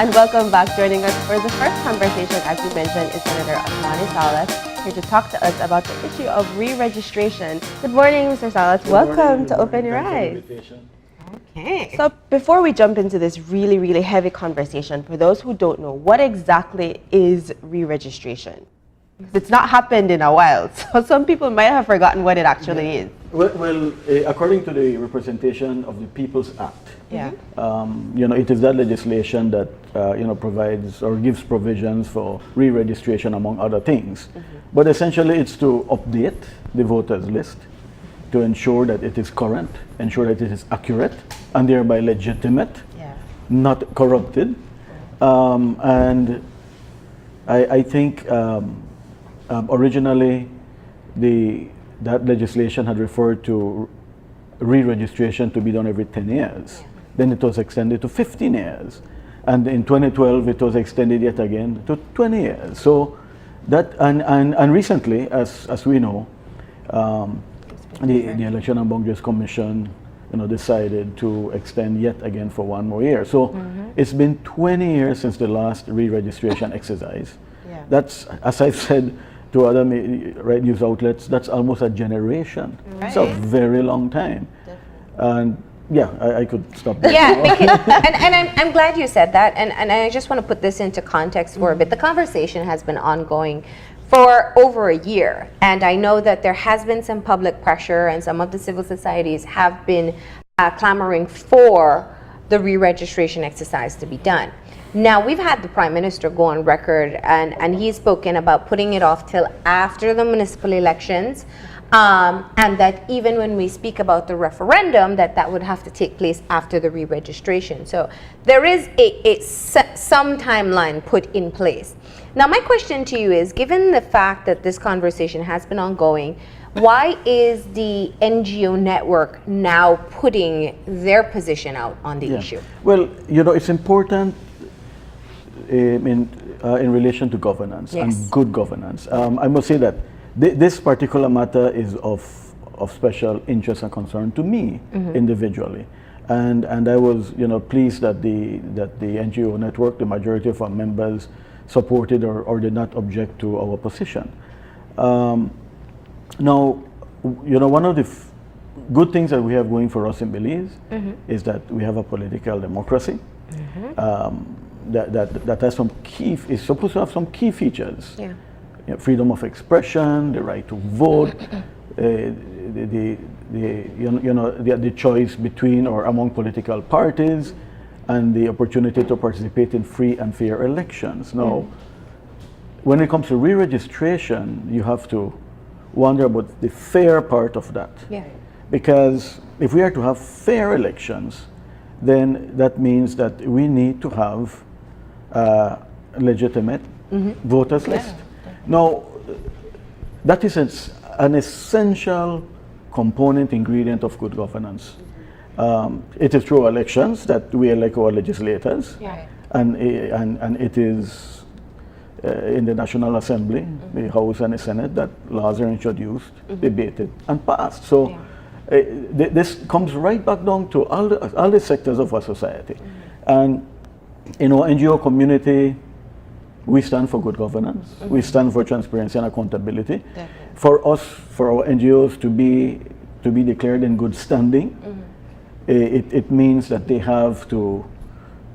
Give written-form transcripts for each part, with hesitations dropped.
And welcome back. Joining us for the first conversation, as we mentioned, is Senator Osman Salas, here to talk to us about the issue of re-registration. Good morning, Mr. Salas. Welcome to Open Your Eyes. Okay. So before we jump into this really heavy conversation, for those who don't know, what exactly is re-registration? It's not happened in a while, so some people might have forgotten what it actually is. Well, according to the Representation of the People's Act, Yeah. It is that legislation that provides or gives provisions for re-registration among other things. But essentially, it's to update the voters list to ensure that it is current, ensure that it is accurate, and thereby legitimate, not corrupted. And I think originally that legislation had referred to re-registration to be done every 10 years. Then it was extended to 15 years. And in 2012, it was extended yet again to 20 years. So that, and recently, as we know, the Election and Boundaries Commission decided to extend yet again for 1 more year. So it's been 20 years since the last re-registration exercise. Yeah. That's, as I've said to other news outlets, that's almost a generation. Right. It's a very long time. And yeah, I could stop there. Yeah, and I'm glad you said that, and I just want to put this into context for a bit. The conversation has been ongoing for over a year, and I know that there has been some public pressure, and some of the civil societies have been clamoring for the re-registration exercise to be done. Now, we've had the Prime Minister go on record, and he's spoken about putting it off till after the municipal elections, and that even when we speak about the referendum, that would have to take place after the re-registration. So there is some timeline put in place. Now, my question to you is, given the fact that this conversation has been ongoing, why is the NGO network now putting their position out on the issue? Well, it's important in relation to governance and good governance. I must say that this particular matter is of special interest and concern to me individually, and I was pleased that the NGO network, the majority of our members, supported or did not object to our position. Now, one of the good things that we have going for us in Belize is that we have a political democracy. That has some is supposed to have some key features. Yeah. Freedom of expression, the right to vote, the choice between or among political parties, and the opportunity to participate in free and fair elections. Now, when it comes to re-registration, you have to wonder about the fair part of that. Yeah. Because if we are to have fair elections, then that means that we need to have a legitimate voters list. Now, that is an essential component ingredient of good governance. It is through elections that we elect our legislators, and it is in the National Assembly, the House and the Senate, that laws are introduced, debated, and passed. So this comes right back down to all the sectors of our society. And in our NGO community, we stand for good governance. We stand for transparency and accountability. Definitely. For us, for our NGOs to be declared in good standing, it means that they have to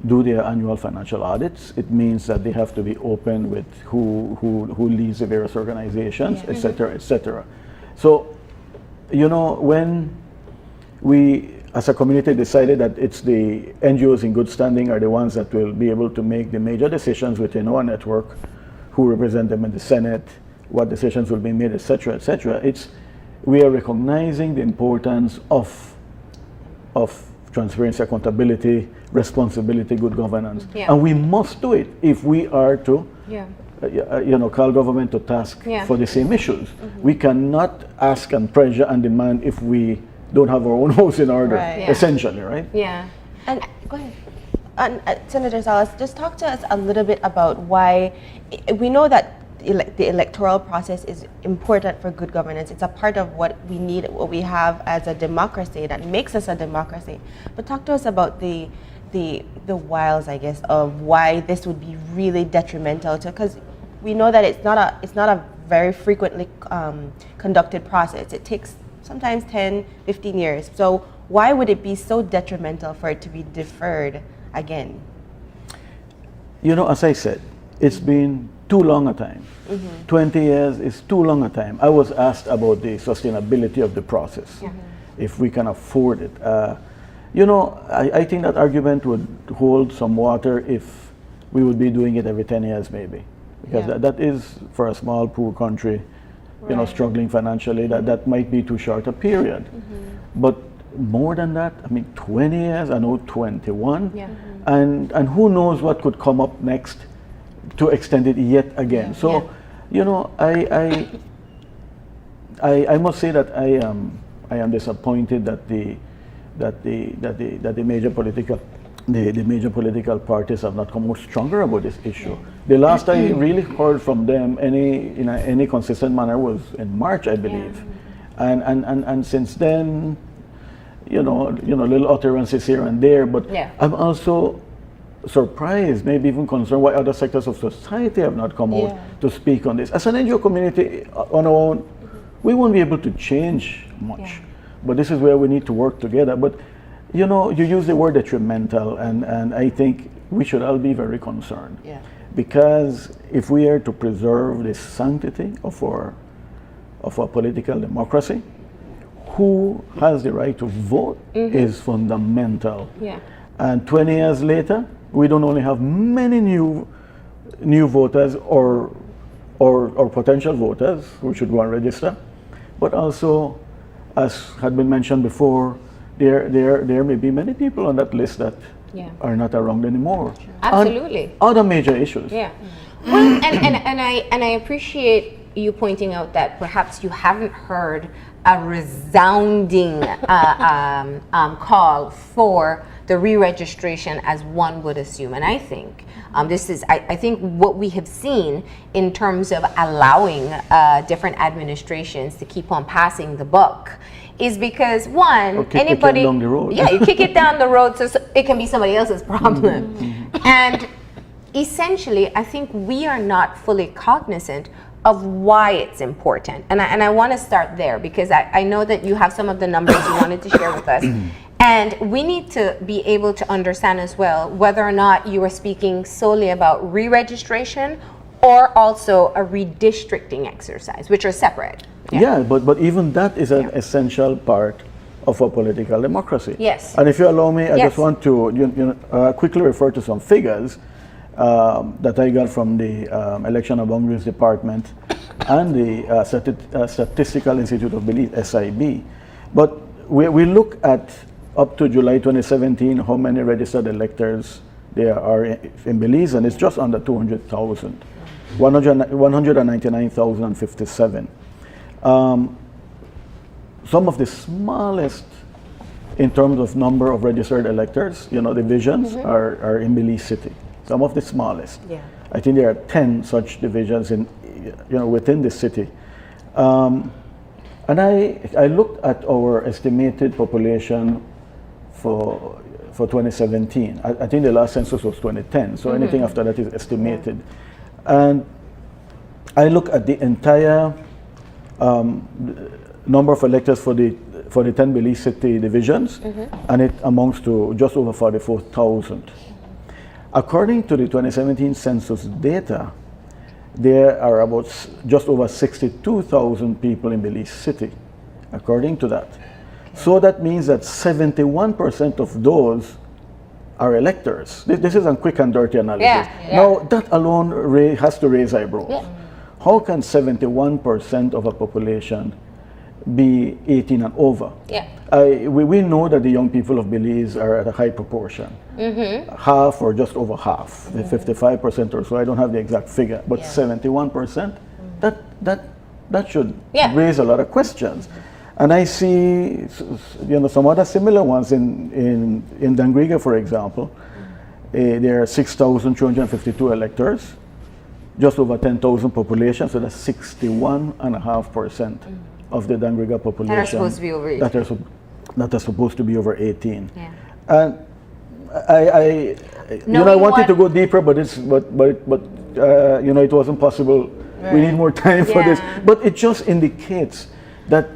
do their annual financial audits. It means that they have to be open with who leads the various organizations, et cetera, et cetera. So, when we, as a community, decided that it's the NGOs in good standing are the ones that will be able to make the major decisions within our network, who represent them in the Senate, what decisions will be made, et cetera, et cetera. We are recognizing the importance of transparency, accountability, responsibility, good governance. And we must do it if we are to call government to task for the same issues. We cannot ask and pressure and demand if we don't have our own house in order, essentially, right? Yeah. And go ahead. And Senator Salas, just talk to us a little bit about why we know that the electoral process is important for good governance. It's a part of what we need, what we have as a democracy that makes us a democracy. But talk to us about the the wiles, I guess, of why this would be really detrimental to, because we know that it's not a very frequently conducted process. It takes sometimes 10, 15 years. So why would it be so detrimental for it to be deferred again? You know, as I said, it's been too long a time. 20 years is too long a time. I was asked about the sustainability of the process, if we can afford it. You know, I think that argument would hold some water if we would be doing it every 10 years maybe. Because that is, for a small, poor country, you know, struggling financially, that might be too short a period. But more than that, I mean, 20 years, I know 21. And who knows what could come up next to extend it yet again. So, you know, I must say that I am disappointed that the major political parties have not come out stronger about this issue. The last I really heard from them in any consistent manner was in March, I believe, and since then, you know, little utterances here and there. But I'm also surprised, maybe even concerned, why other sectors of society have not come out to speak on this. As an NGO community on our own, we won't be able to change much, but this is where we need to work together. But you know, you use the word detrimental, and I think we should all be very concerned, because if we are to preserve the sanctity of our political democracy, who has the right to vote is fundamental. And 20 years later, we don't only have many new voters or potential voters who should go and register, but also, as had been mentioned before, there may be many people on that list that are not around anymore. Absolutely. Other major issues. Well, and I appreciate you pointing out that perhaps you haven't heard a resounding call for the re-registration as one would assume. And I think I think what we have seen in terms of allowing different administrations to keep on passing the buck is because anybody, down the road. you kick it down the road so it can be somebody else's problem. And essentially, I think we are not fully cognizant of why it's important. And I want to start there because I know that you have some of the numbers you wanted to share with us. And we need to be able to understand as well whether or not you are speaking solely about re-registration or also a redistricting exercise, which are separate. But even that is an essential part of our political democracy. And if you allow me, I just want to quickly refer to some figures that I got from the Election and Boundaries Department and the Statistical Institute of Belize, SIB. But we look at up to July 2017, how many registered electors there are in Belize, and it's just under 200,000, 199,057. Some of the smallest in terms of number of registered electors, divisions are in Belize City. Some of the smallest. I think there are 10 such divisions within the city. And I looked at our estimated population for 2017. I think the last census was 2010, so anything after that is estimated. And I look at the entire number of electors for the 10 Belize City divisions, and it amounts to just over 44,000. According to the 2017 census data, there are about just over 62,000 people in Belize City, according to that. So that means that 71% of those are electors. This is a quick and dirty analysis. Now, that alone has to raise eyebrows. How can 71% of a population be 18 and over? We know that the young people of Belize are at a high proportion. Half or just over half, 55% or so. I don't have the exact figure, but 71%, that should raise a lot of questions. And I see some other similar ones in Dangriga, for example. There are 6,352 electors, just over 10,000 population, so that's 61.5% of the Dangriga population. That are supposed to be over 18. That are supposed to be over 18. And I Knowing wanted what- to go deeper, but it wasn't possible. We need more time for this. Yeah. But it just indicates that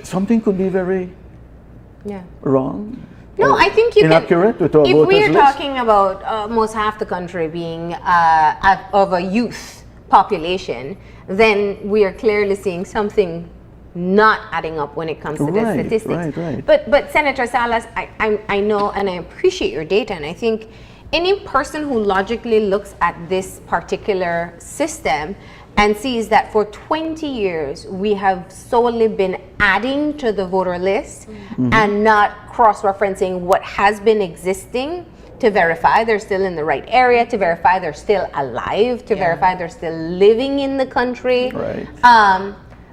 something could be very Yeah. wrong. No, or I think you inaccurate with our If voters we're list. talking about almost half the country being of a youth population, then we are clearly seeing something not adding up when it comes to the Right, statistics. right. But Senator Salas, I know and I appreciate your data, and I think any person who logically looks at this particular system and sees that for 20 years we have solely been adding to the voter list and not cross-referencing what has been existing to verify they're still in the right area, to verify they're still alive, to verify they're still living in the country. Right.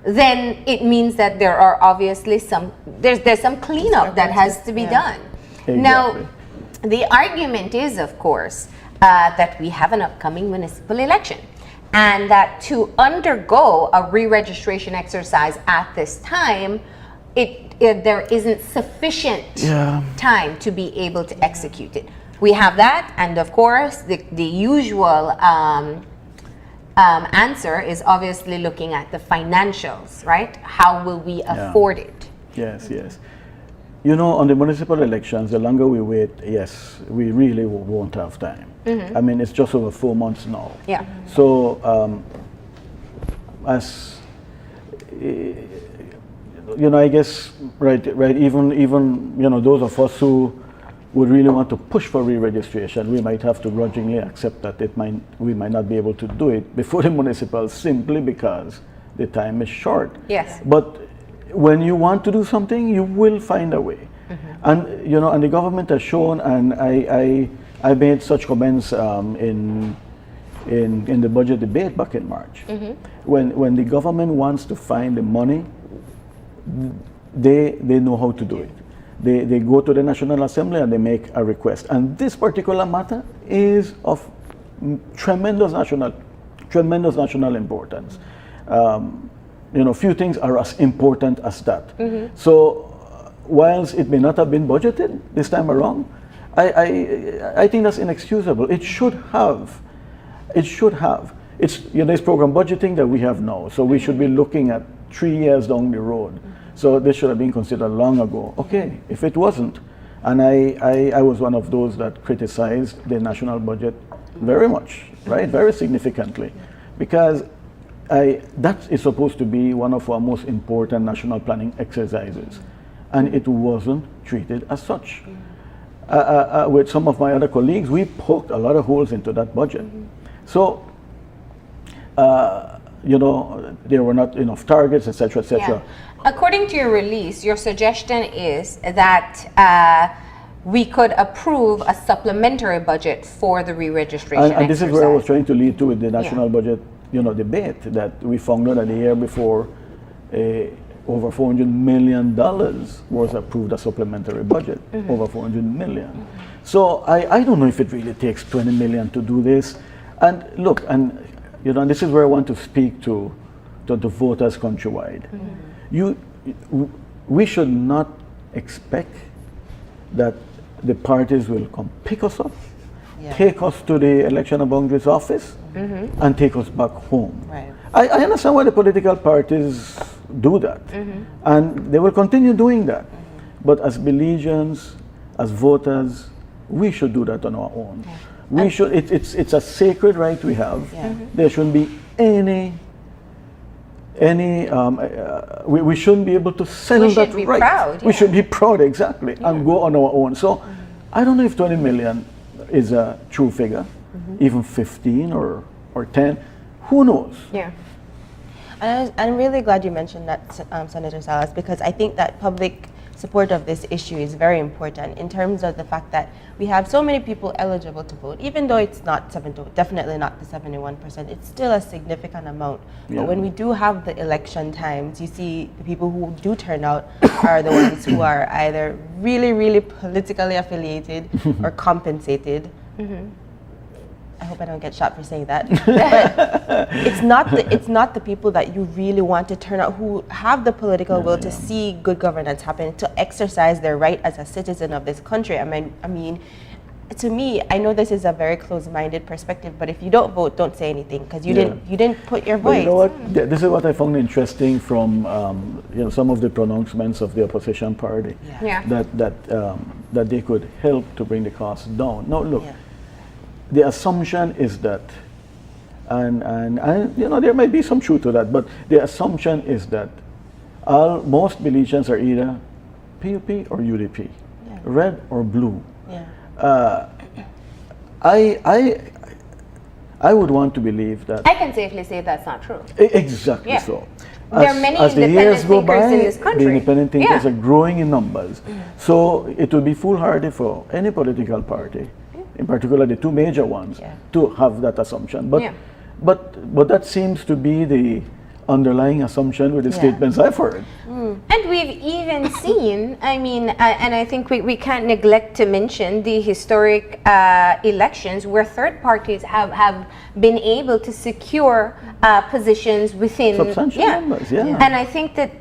Then it means that there are obviously there's some cleanup that has to be done. Now, the argument is, of course, that we have an upcoming municipal election, and that to undergo a re-registration exercise at this time, there isn't sufficient time to be able to execute it. We have that, and of course, the usual answer is obviously looking at the financials, right? How will we afford it? Yes. On the municipal elections, the longer we wait, yes, we really won't have time. I mean, it's just over 4 months now. Yeah. So, I guess, right, even those of us who would really want to push for re-registration, we might have to grudgingly accept that we might not be able to do it before the municipal, simply because the time is short. Yes. But when you want to do something, you will find a way. And and the government has shown, and I made such comments in the budget debate back in March. When the government wants to find the money, they know how to do it. They go to the National Assembly and they make a request. And this particular matter is of tremendous national importance. Few things are as important as that. So, whilst it may not have been budgeted this time around, I think that's inexcusable. It should have. It's this program budgeting that we have now. So we should be looking at 3 years down the road. So this should have been considered long ago. Okay, if it wasn't, and I was one of those that criticized the national budget very much, right, very significantly, because that is supposed to be one of our most important national planning exercises, and it wasn't treated as such. With some of my other colleagues, we poked a lot of holes into that budget. So, there were not enough targets, etc., etc. Yeah. According to your release, your suggestion is that we could approve a supplementary budget for the re-registration and this is where I was exercise. trying to lead to with the national budget, debate, that we found out that the year before, over $400 million was approved as supplementary budget, over 400 million. So I don't know if it really takes 20 million to do this. And look, and this is where I want to speak to the voters countrywide. We should not expect that the parties will come pick us up, take us to the election and boundaries office, and take us back home. Right. I understand why the political parties do that, and they will continue doing that. But as Belizeans, as voters, we should do that on our own. We should. It's a sacred right we have. There shouldn't be any. We shouldn't be able to sell We that should be right. proud, We should be proud, exactly, and go on our own. So, I don't know if 20 million is a true figure, even 15 or 10. Who knows? Yeah. And I'm really glad you mentioned that, Senator Salas, because I think that public support of this issue is very important in terms of the fact that we have so many people eligible to vote, even though it's not definitely not the 71%, it's still a significant amount. But when we do have the election times, you see the people who do turn out are the ones who are either really, really politically affiliated or compensated. I hope I don't get shot for saying that. But it's not the people that you really want to turn out, who have the political will to see good governance happen, to exercise their right as a citizen of this country. I mean, to me, I know this is a very closed-minded perspective, but if you don't vote, don't say anything because you didn't put your But voice. you know what? This is what I found interesting from some of the pronouncements of the opposition party. Yeah. That they could help to bring the cost down. Now look, the assumption is that, and there might be some truth to that, but the assumption is that most Belizeans are either PUP or UDP, red or blue. Yeah. I would want to believe that. I can safely say that's not true. Exactly Yeah. so. There are many as the independent years go thinkers by, in this country. the independent thinkers Yeah. are growing in numbers. So it would be foolhardy for any political party, in particular the two major ones, to have that assumption. But that seems to be the underlying assumption with the statements I've heard. And we've even seen, and I think we can't neglect to mention the historic elections where third parties have been able to secure positions within Substantial numbers, And I think that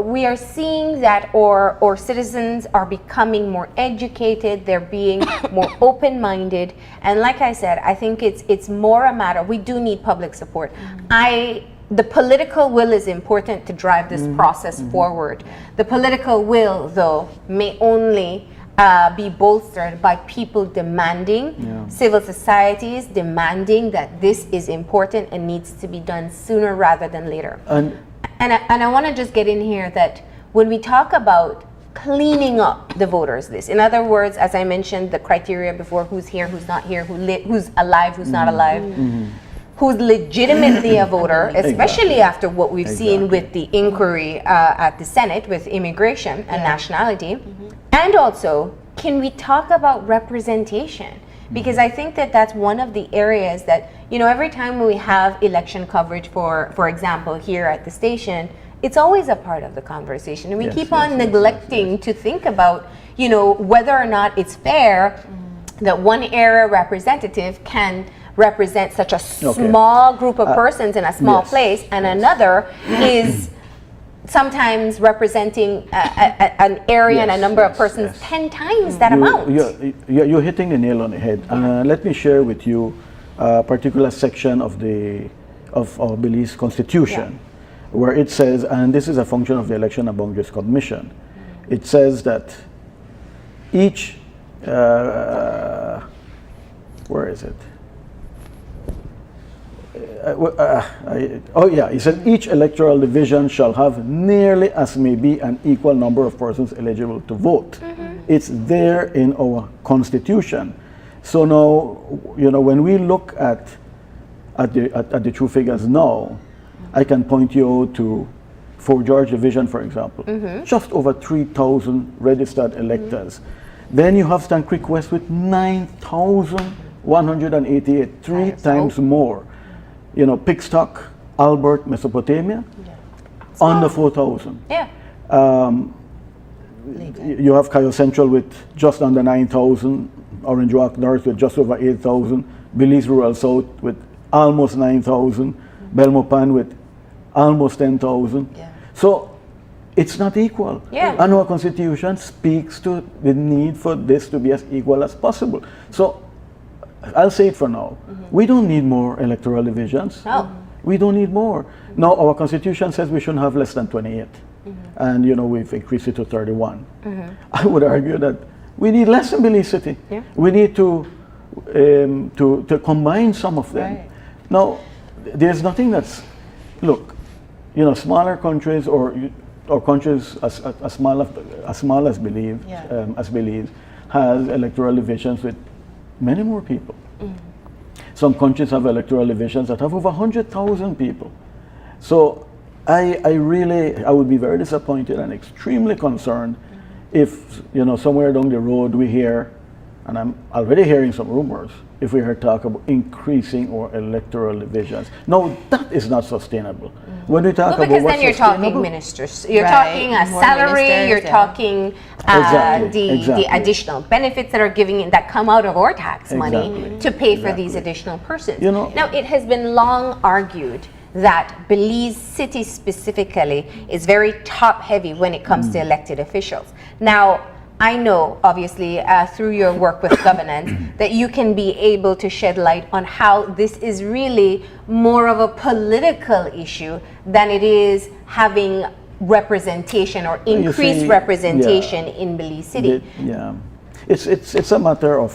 we are seeing that our citizens are becoming more educated, they're being more open-minded, and like I said, I think it's more a matter, we do need public support. The political will is important to drive this process forward. The political will, though, may only be bolstered by people demanding, civil societies demanding that this is important and needs to be done sooner rather than later. And I want to just get in here that when we talk about cleaning up the voters list, in other words, as I mentioned, the criteria before, who's here, who's not here, who's alive, who's not alive, who's legitimately a voter, especially after what we've seen with the inquiry at the Senate with immigration and nationality. And also, can we talk about representation? Because I think that that's one of the areas that, every time we have election coverage, for example, here at the station, it's always a part of the conversation. And we keep on neglecting to think about, whether or not it's fair that one area representative can represent such a small group of persons in a small place, and another is sometimes representing an area and a number of persons 10 times that amount. You're hitting the nail on the head. Let me share with you a particular section of our Belize Constitution, where it says, and this is a function of the Election and Boundaries Commission, it says that each, where is it? He said each electoral division shall have nearly as may be an equal number of persons eligible to vote. It's there in our constitution. So now, when we look at the true figures now, I can point you to Fort George Division, for example, just over 3,000 registered electors. Then you have Stand Creek West with 9,188, three times more. Pickstock, Albert, Mesopotamia, under 4,000. You have Cayo Central with just under 9,000, Orange Walk North with just over 8,000, Belize Rural South with almost 9,000, Belmopan with almost 10,000. So it's not equal. And our constitution speaks to the need for this to be as equal as possible. So I'll say it for now. We don't need more electoral divisions. No. We don't need more. Now, our constitution says we shouldn't have less than 28. And, we've increased it to 31. I would argue that we need less in Belize City. We need to combine some of them. Now, there's nothing that's, look, smaller countries or countries as small as Belize, has electoral divisions with many more people. Some countries have electoral divisions that have over 100,000 people. So I would be very disappointed and extremely concerned if, somewhere down the road we hear, and I'm already hearing some rumors, if we heard talk about increasing our electoral divisions. No, that is not sustainable. When we talk about because then you're talking ministers, you're talking a salary, you're talking the additional benefits that are that come out of our tax money to pay for these additional persons. Now, it has been long argued that Belize City specifically is very top heavy when it comes to elected officials. Now, I know, obviously, through your work with governance, that you can be able to shed light on how this is really more of a political issue than it is having representation or increased representation in Belize City. It's a matter of,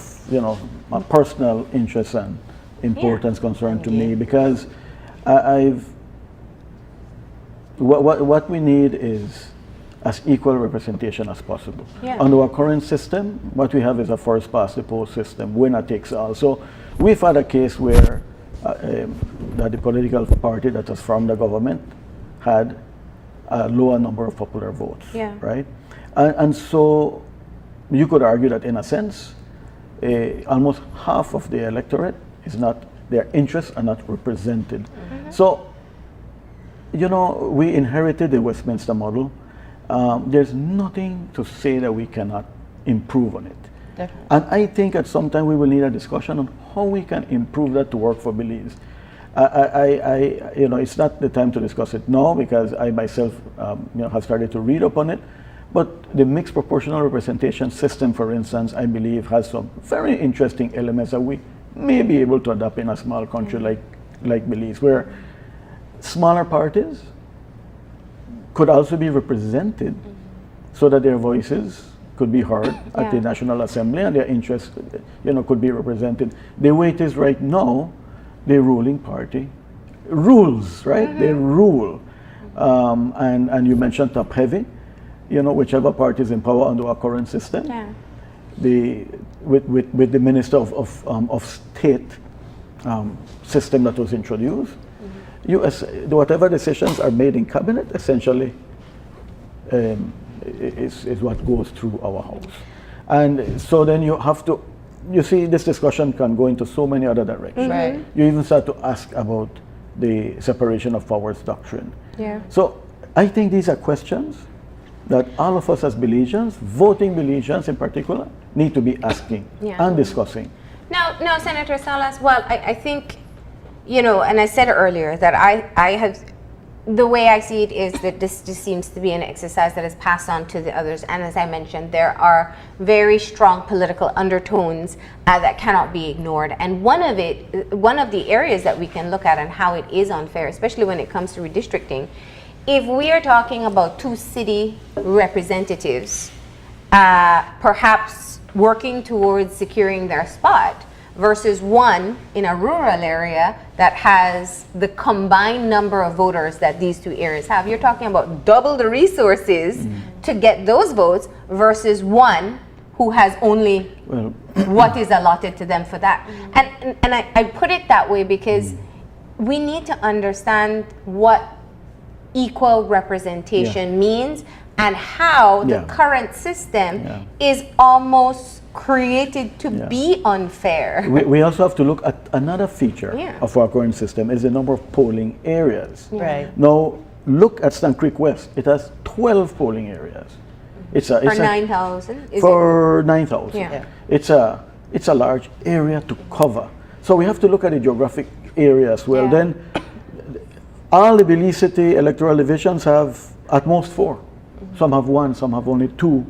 my personal interest and importance concern to me, because what we need is as equal representation as possible. Under our current system, what we have is a first past the post system, winner takes all. So we've had a case where that the political party that was from the government had a lower number of popular votes, right? And so you could argue that in a sense, almost half of the electorate is not, their interests are not represented. So, we inherited the Westminster model. There's nothing to say that we cannot improve on it. Definitely. And I think at some time we will need a discussion on how we can improve that to work for Belize. It's not the time to discuss it now, because I myself have started to read up on it. But the mixed proportional representation system, for instance, I believe has some very interesting elements that we may be able to adapt in a small country like Belize, where smaller parties could also be represented so that their voices could be heard at the National Assembly and their interests could be represented. The way it is right now, the ruling party rules, right? They rule. And you mentioned top heavy, whichever party is in power under our current system. With the Minister of State system that was introduced, whatever decisions are made in cabinet essentially is what goes through our house. And so then you have to, this discussion can go into so many other directions. Right. You even start to ask about the separation of powers doctrine. So I think these are questions that all of us as Belizeans, voting Belizeans in particular, need to be asking and discussing. Now, Senator Salas, I think, and I said earlier that I have, the way I see it is that this just seems to be an exercise that is passed on to the others. And as I mentioned, there are very strong political undertones that cannot be ignored. And one of the areas that we can look at and how it is unfair, especially when it comes to redistricting, if we are talking about 2 city representatives, perhaps working towards securing their spot, versus one in a rural area that has the combined number of voters that these 2 areas have. You're talking about double the resources to get those votes versus one who has only what is allotted to them for that. And I put it that way because we need to understand what equal representation means and how the current system is almost created to be unfair. We also have to look at another feature of our current system is the number of polling areas. Right. Now, look at Stann Creek West. It has 12 polling areas. For 9,000? For 9,000. Yeah. It's a large area to cover. So we have to look at the geographic area as well. Then all the Belize City electoral divisions have at most 4. Some have 1, some have only 2.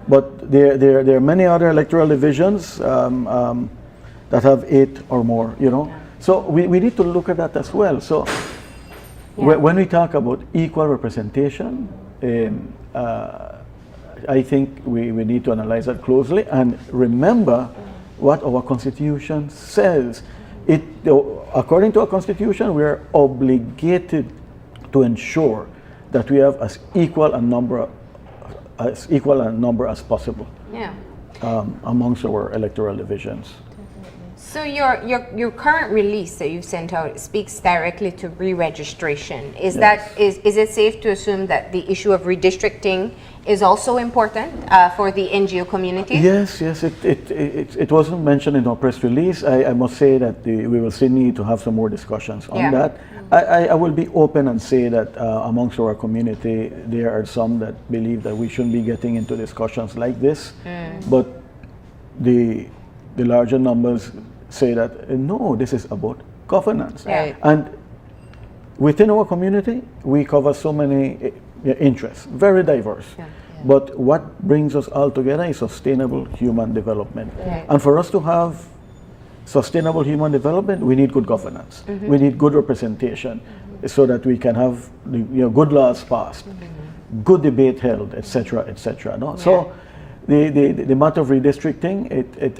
But there are many other electoral divisions that have 8 or more, So we need to look at that as well. So when we talk about equal representation, I think we need to analyze that closely and remember what our Constitution says. According to our Constitution, we are obligated to ensure that we have as equal a number as possible amongst our electoral divisions. So your current release that you've sent out speaks directly to re-registration. Is it safe to assume that the issue of redistricting is also important for the NGO community? Yes, it wasn't mentioned in our press release. I must say that we will still need to have some more discussions on that. I will be open and say that amongst our community, there are some that believe that we shouldn't be getting into discussions like this. But the larger numbers say that, no, this is about governance. Right. And within our community, we cover so many interests, very diverse. But what brings us all together is sustainable human development. Yeah. And for us to have sustainable human development, we need good governance. We need good representation so that we can have good laws passed, good debate held, etc., etc. No? So the matter of redistricting,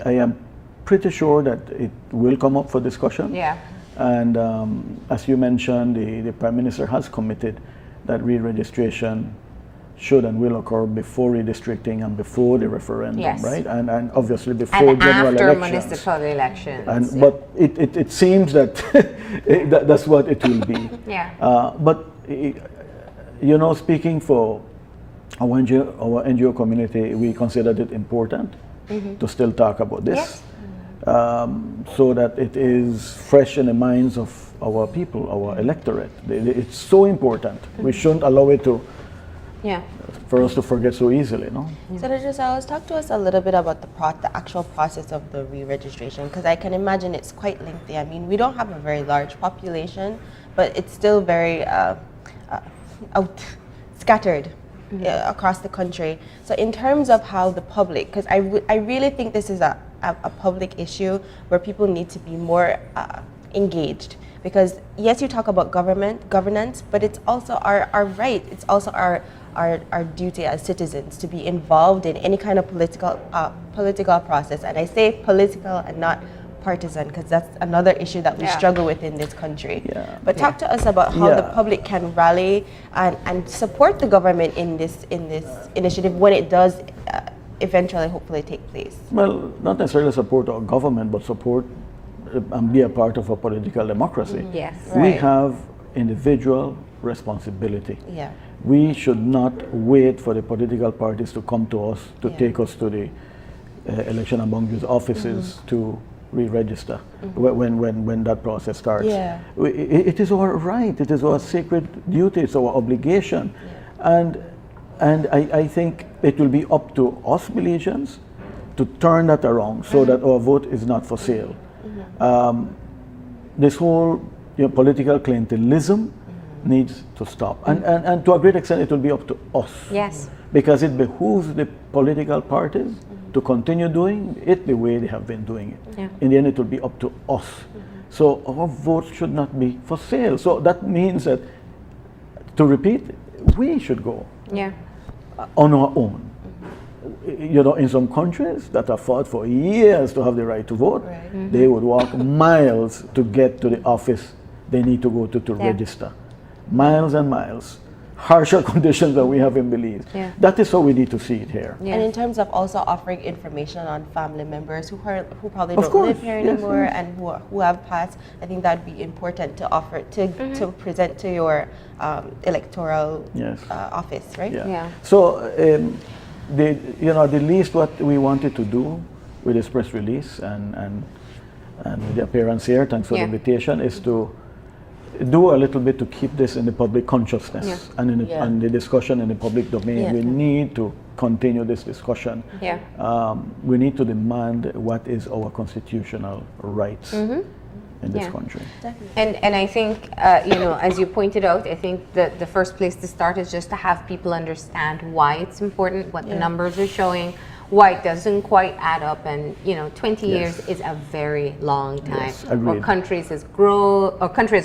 I am pretty sure that it will come up for discussion. Yeah. And as you mentioned, the Prime Minister has committed that re-registration should and will occur before redistricting and before the referendum, Yes. right? And obviously before And general after elections. municipal elections. And, but it seems that that's what it will be. Yeah. But speaking for our NGO community, we considered it important to still talk about this. Yes. So that it is fresh in the minds of our people, our electorate. It's so important. We shouldn't allow it for us to forget so easily, no? Senator Salas, talk to us a little bit about the actual process of the re-registration, because I can imagine it's quite lengthy. I mean, we don't have a very large population, but it's still very scattered across the country. So in terms of how the public, because I really think this is a public issue where people need to be more engaged, because yes, you talk about governance, but it's also our right, it's also our duty as citizens to be involved in any kind of political process. And I say political and not partisan, because that's another issue that we struggle with in this country. Yeah. But talk to us about how the public can rally and support the government in this initiative when it does eventually hopefully take place. Well, not necessarily support our government, but support and be a part of a political democracy. Yes. We Right. have individual responsibility. Yeah. We should not wait for the political parties to come to us to take us to the election and boundaries offices to re-register when that process starts. Yeah. It is our right, it is our sacred duty, it's our obligation. And I think it will be up to us Belizeans to turn that around so that our vote is not for sale. This whole political clientelism needs to stop. And to a great extent, it will be up to us. Yes. Because it behooves the political parties to continue doing it the way they have been doing it. Yeah. In the end, it will be up to us. So our votes should not be for sale. So that means that, to repeat, we should go Yeah. on our own. In some countries that have fought for years to have the right to vote, they would walk miles to get to the office they need to go to register. Miles and miles. Harsher conditions than we have in Belize. Yeah. That is how we need to see it here. Yeah. And in terms of also offering information on family members who probably Of don't course, live here yes, anymore yes. and who have passed, I think that would be important to offer to present to your electoral Yes. office, right? Yeah. Yeah. So the least what we wanted to do with this press release and with the appearance here, thanks for the invitation, is to do a little bit to keep this in the public consciousness and in and the discussion in the public domain. Yeah. We need to continue this discussion. Yeah. We need to demand what is our constitutional rights in this country. And I think, as you pointed out, I think the first place to start is just to have people understand why it's important, what the numbers are showing, why it doesn't quite add up. And 20 years is a very long time. Yes, agreed. Our country has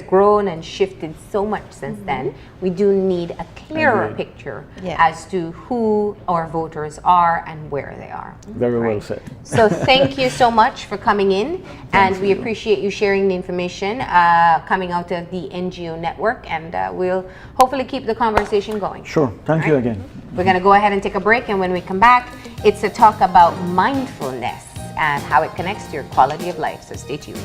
grown and shifted so much since then. We do need a clearer Agreed. picture Yeah. as to who our voters are and where they are. Very well said. So thank you so much for coming in, and we appreciate you sharing the information coming out of the NGO Network, and we'll hopefully keep the conversation going. Sure. Thank you again. We're going to go ahead and take a break, and when we come back, it's a talk about mindfulness and how it connects to your quality of life. So stay tuned.